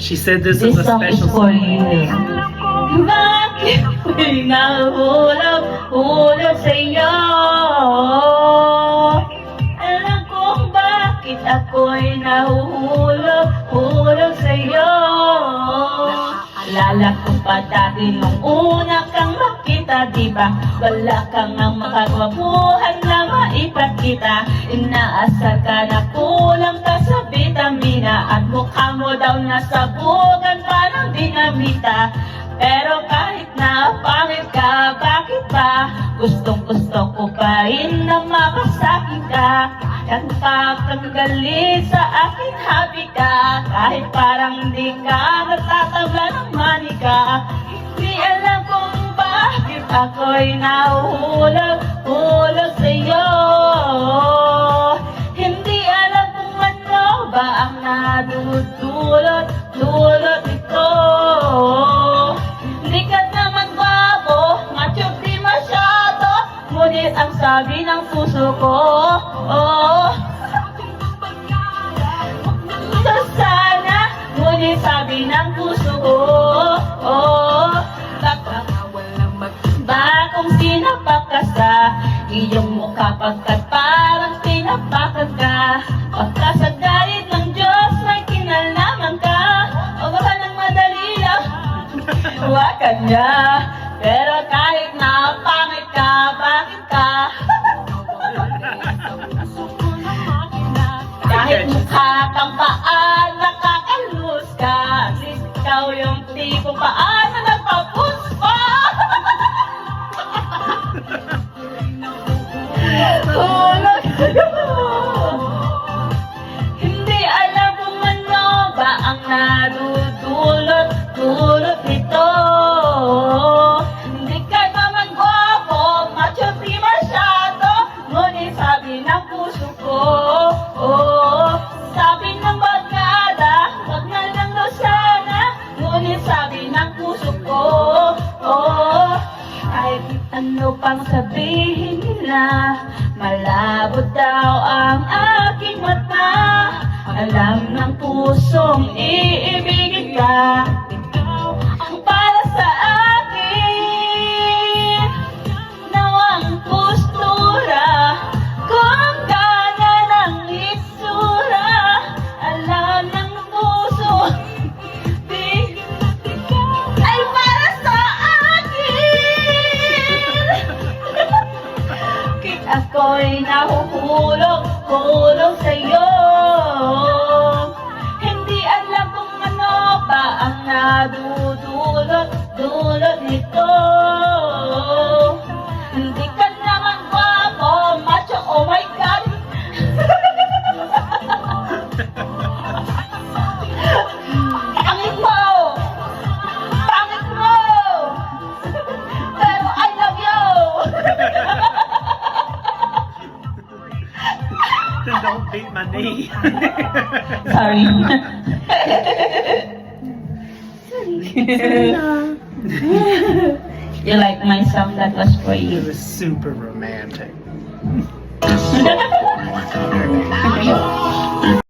She said this This is a song is special for song. you. Bakit ako'y nahulog sa'yo? Alam kong bakit ako'y nahuhulog sa'yo. Alala ko pa dati nung una kang makita, diba? Wala kang ang makagwapuhan na maipakita. Inaasar ka na kulang ka sa vitamina, at mukha mo daw nasabugan parang dinamita. Pero kahit na pangit ka, bakit ba? Gustong gusto ko pa rin na makasakin ka. Kahit pa kang galit sa akin, happy ka. Kahit parang di ka natatabla ng manika. Hindi alam kung bakit ako'y nahuhulog sa'yo. Hindi alam kung ano ba ang nadudulot ito. Hindi ka naman gwapo, macho di masyado, ngunit ang sabi ng puso ko, ito sana, ngunit sabi ng puso ko, ba kung sinapak ka sa iyong mukha, pagkat parang sinapakan ka. Pagka sa galit ng Diyos may kinalaman ka, o baka nang madali lang huwakan niya. Pero kahit na pangit ka, bakit ka? Kahit mukha kang paan, nakakalus ka, at least ikaw yung tipong paan na nagpapuspa. Hulog sa'yo. Hindi alam kung ano ba ang nadudulot nito. Hindi ka naman gwapo, macho di masyado, ngunit sabi ng puso ko, sabi ng bagada, wag na lang daw sana, ngunit sabi ng puso ko, kahit ano pang sabihin nila, malabo daw ang aking mata. Alam ng pusong iibigin ka, ikaw ang para sa akin. Nawang postura, kung gana ng itsura, alam ng puso ay para sa akin. Kit ako'y nahuhulog sa'yo. Hindi alam kung ano ba ang nadudulot nito. Hindi ka naman gwapo, macho, oh my God. Pangit mo! Pangit mo! Pero I love you! Then don't beat my knee. Sorry. You like my song? That was for It you. was super romantic.